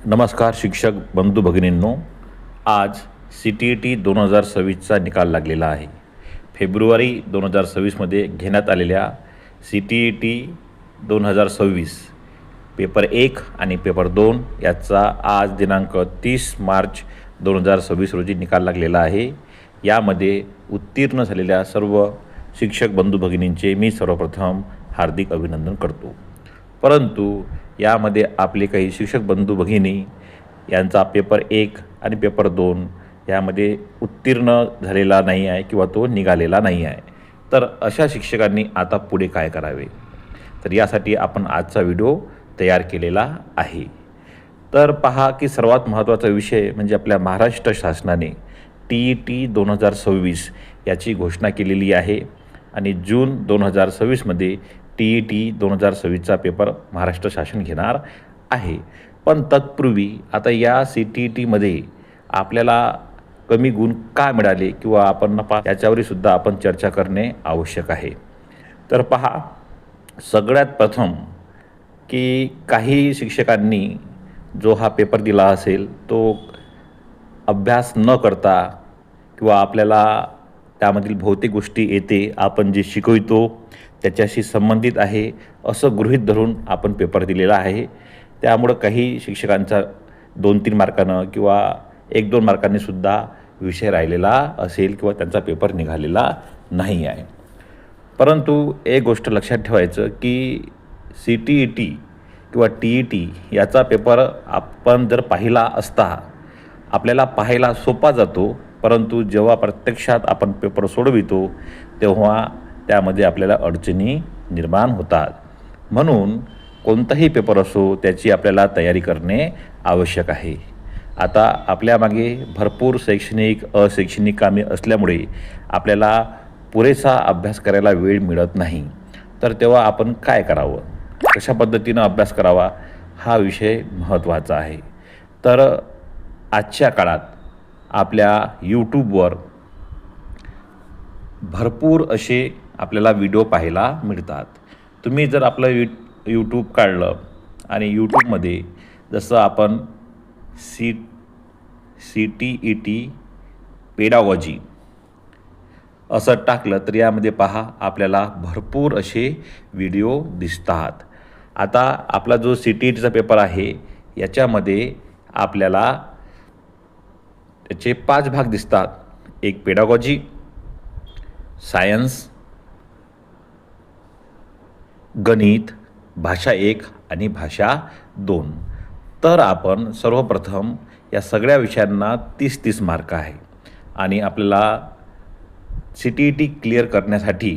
नमस्कार शिक्षक बंधू भगिनींनो, आज CTET 2026चा निकाल लागलेला आहे. फेब्रुवारी 2026मध्ये घेण्यात आलेल्या CTET 2026 पेपर 1 आणि पेपर 2 याचा आज दिनांक 30 मार्च 2026 रोजी निकाल लागलेला आहे. यामध्ये उत्तीर्ण झालेल्या सर्व शिक्षक बंधू भगिनींचे मी सर्वप्रथम हार्दिक अभिनंदन करतो. परंतु यामध्ये आपले काही शिक्षक बंधू भगिनी यांचा पेपर 1 आणि पेपर 2 यामध्ये उत्तीर्ण झालेला नाही आहे किंवा तो निघालेला नाही आहे. तर अशा शिक्षकांनी आता पुढे काय करावे, तर यासाठी आपण आजचा व्हिडिओ तयार केलेला आहे. तर पहा की सर्वात महत्त्वाचा विषय म्हणजे आपल्या महाराष्ट्र शासनाने TET 2026 याची घोषणा केलेली आहे आणि जून 2026मध्ये TET 2026चा पेपर महाराष्ट्र शासन घेणार आहे. पण तत्पूर्वी आता या CTETमध्ये आपल्याला कमी गुण का मिळाले किंवा आपण नफा याच्यावरसुद्धा आपण चर्चा करणे आवश्यक आहे. तर पहा, सगळ्यात प्रथम की काही शिक्षकांनी जो हा पेपर दिला असेल तो अभ्यास न करता किंवा आपल्याला त्यामधील भौतिक गोष्टी येते, आपण जे शिकवतो त्याच्याशी संबंधित आहे असं गृहीत धरून आपण पेपर दिलेला आहे. त्यामुळं काही शिक्षकांचा 2-3 मार्कानं किंवा 1-2 मार्कांनीसुद्धा विषय राहिलेला असेल किंवा त्यांचा पेपर निघालेला नाही आहे. परंतु एक गोष्ट लक्षात ठेवायचं की CTET किंवा TET याचा पेपर आपण जर पाहिला असता आपल्याला पाहायला सोपा जातो, परंतु जेव्हा प्रत्यक्षात आपण पेपर सोडवितो तेव्हा त्यामध्ये आपल्याला अडचणी निर्माण होतात. म्हणून कोणताही पेपर असो त्याची आपल्याला तयारी करणे आवश्यक आहे. आता आपल्यामागे भरपूर शैक्षणिक अशैक्षणिक कामे असल्यामुळे आपल्याला पुरेसा अभ्यास करायला वेळ मिळत नाही. तर तेव्हा आपण काय करावं, कशा पद्धतीनं अभ्यास करावा हा विषय महत्त्वाचा आहे. तर आजच्या काळात आपल्या यूट्यूबवर भरपूर असे आपल्याला व्हिडिओ पाहायला मिळतात. तुम्ही जर आपलं यूट्यूब काढलं आणि यूट्यूबमध्ये जसं आपण CTET पेडागॉजी असं टाकलं तर यामध्ये पहा आपल्याला भरपूर असे व्हिडिओ दिसतात. आता आपला जो CTETचा पेपर आहे याच्यामध्ये आपल्याला त्याचे 5 भाग दिसतात. एक पेडागॉजी, सायन्स, गणित, भाषा 1 आणि भाषा 2. तर आपण सर्वप्रथम या सगळ्या विषयांना 30-30 मार्क आहे आणि आपल्याला CTET क्लिअर करण्यासाठी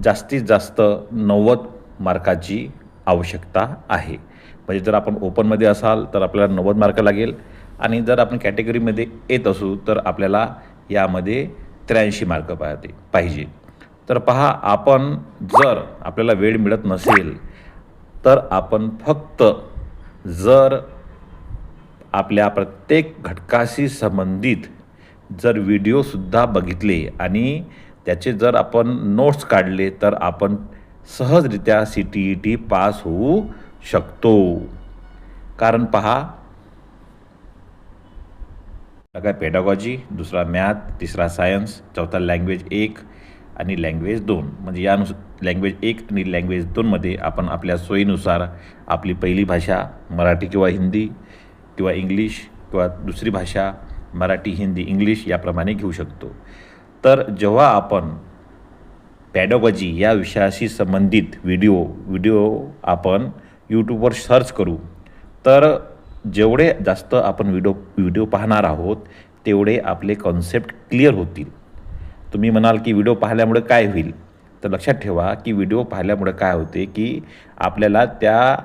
जास्तीत जास्त 90 मार्काची आवश्यकता आहे. म्हणजे जर आपण ओपनमध्ये असाल तर आपल्याला 90 मार्क लागेल आणि जर आपण कॅटेगरीमध्ये येत असू तर आपल्याला यामध्ये 83 मार्क पाहिजे. तर पहा, आपण जर आपल्याला वेळ मिळत नसेल तर आपण फक्त जर आपल्या प्रत्येक घटकाशी संबंधित जर व्हिडिओसुद्धा बघितले आणि त्याचे जर आपण नोट्स काढले तर आपण सहजरित्या CTET पास होऊ शकतो. कारण पहा, काय पेडागॉजी, दुसरा मॅथ, तिसरा सायन्स, चौथा लँग्वेज 1 आणि लँग्वेज 2. म्हणजे या लँग्वेज 1 आणि लँग्वेज 2मध्ये आपण आपल्या सोयीनुसार आपली पहिली भाषा मराठी किंवा हिंदी किंवा इंग्लिश किंवा दुसरी भाषा मराठी, हिंदी, इंग्लिश याप्रमाणे घेऊ शकतो. तर जेव्हा आपण पेडागॉजी या विषयाशी संबंधित व्हिडिओ आपण यूट्यूबवर सर्च करू तर जेवढे जास्त आपण व्हिडिओ पाहणार आहोत तेवढे आपले कॉन्सेप्ट क्लिअर होतील. तुम्ही म्हणाल की व्हिडिओ पाहिल्यामुळे काय होईल, तर लक्षात ठेवा की व्हिडिओ पाहिल्यामुळे काय होते की आपल्याला त्या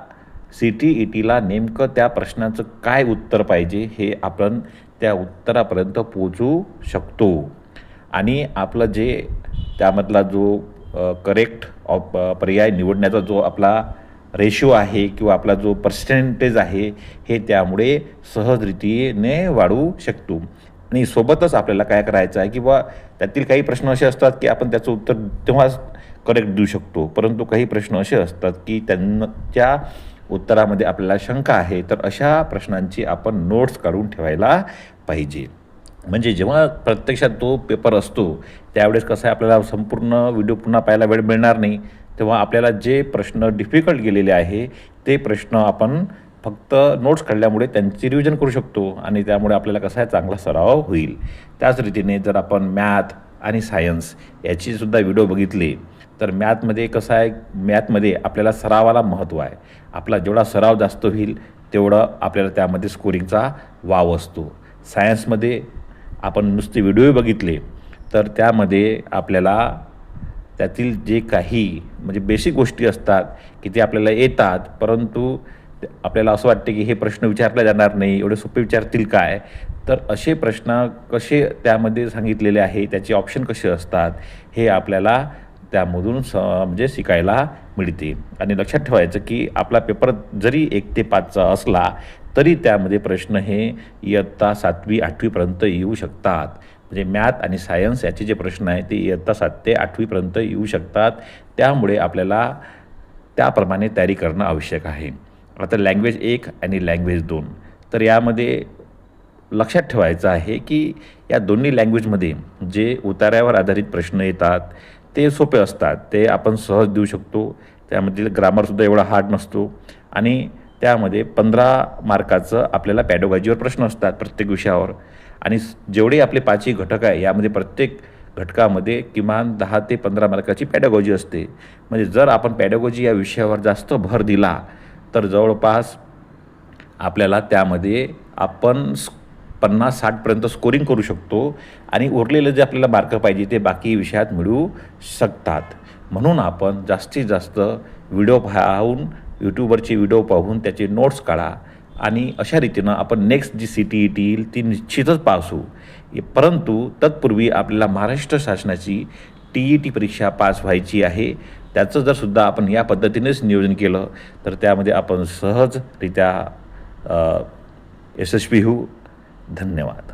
CTETला नेमकं त्या प्रश्नाचं काय उत्तर पाहिजे हे आपण त्या उत्तरापर्यंत पोहोचू शकतो आणि आपलं जे त्यामधला जो करेक्ट पर्याय निवडण्याचा जो आपला रेशो आहे किंवा आपला जो पर्सेंटेज आहे हे त्यामुळे सहजरीतीने वाढू शकतो. आणि सोबतच आपल्याला काय करायचं आहे किंवा त्यातील काही प्रश्न असे असतात की आपण त्याचं उत्तर तेव्हाच करेक्ट देऊ शकतो, परंतु काही प्रश्न असे असतात की त्यांच्या उत्तरामध्ये आपल्याला शंका आहे तर अशा प्रश्नांची आपण नोट्स काढून ठेवायला पाहिजे. म्हणजे जेव्हा प्रत्यक्षात तो पेपर असतो त्यावेळेस कसं आहे आपल्याला संपूर्ण व्हिडिओ पुन्हा पाहायला वेळ मिळणार नाही. तेव्हा आपल्याला जे प्रश्न डिफिकल्ट गेलेले आहे ते प्रश्न आपण फक्त नोट्स काढल्यामुळे त्यांची रिव्हिजन करू शकतो आणि त्यामुळे आपल्याला कसा आहे चांगला सराव होईल. त्याच रीतीने जर आपण मॅथ आणि सायन्स याचीसुद्धा व्हिडिओ बघितले तर मॅथमध्ये कसं आहे, मॅथमध्ये आपल्याला सरावाला महत्त्व आहे. आपला जेवढा सराव जास्त होईल तेवढं आपल्याला त्यामध्ये स्कोरिंगचा वाव असतो. सायन्समध्ये आपण नुसते व्हिडिओ बघितले तर त्यामध्ये आपल्याला त्यातील जे काही म्हणजे बेसिक गोष्टी असतात की ते आपल्याला येतात, परंतु आपल्याला असं वाटते की हे प्रश्न विचारले जाणार नाही, एवढे सोपे विचारतील काय. तर असे प्रश्न कसे त्यामध्ये सांगितलेले आहे, त्याचे ऑप्शन कसे असतात हे आपल्याला त्यामधून म्हणजे शिकायला मिळते. आणि लक्षात ठेवायचं की आपला पेपर जरी 1 ते 5चा असला तरी त्यामध्ये प्रश्न हे इयत्ता 7वी 8वीपर्यंत येऊ शकतात. म्हणजे मॅथ आणि सायन्स याचे जे प्रश्न आहेत ते इयत्ता 7 ते 8वीपर्यंत येऊ शकतात. त्यामुळे आपल्याला त्याप्रमाणे तयारी करणं आवश्यक आहे. आता लँग्वेज 1 आणि लँग्वेज 2 तर यामध्ये लक्षात ठेवायचं आहे की या दोन्ही लँग्वेजमध्ये जे उतार्यावर आधारित प्रश्न येतात ते सोपे असतात, ते आपण सहज देऊ शकतो. त्यामधील ग्रामरसुद्धा एवढा हार्ड नसतो आणि त्यामध्ये 15 मार्काचं आपल्याला पॅडोगॉजीवर प्रश्न असतात प्रत्येक विषयावर. आणि जेवढे आपले 5ही घटक आहे यामध्ये प्रत्येक घटकामध्ये किमान 10 ते 15 मार्काची पॅडोगॉजी असते. म्हणजे जर आपण पॅडोगॉजी या विषयावर जास्त भर दिला तर जवळपास आपल्याला त्यामध्ये आपण 50-60पर्यंत स्कोरिंग करू शकतो आणि उरलेलं जे आपल्याला मार्क पाहिजे ते बाकी विषयात मिळू शकतात. म्हणून आपण जास्तीत जास्त व्हिडिओ पाहून, यूट्यूबवरचे व्हिडिओ पाहून त्याचे नोट्स काढा आणि अशा रीतीनं आपण नेक्स्ट जी CTET येईल ती निश्चितच पास होऊ. परंतु तत्पूर्वी आपल्याला महाराष्ट्र शासनाची TET परीक्षा पास व्हायची आहे. त्याचं जर सुद्धा आपण या पद्धतीनेच नियोजन केलं तर त्यामध्ये आपण सहजरित्या यशस्वी होऊ. धन्यवाद.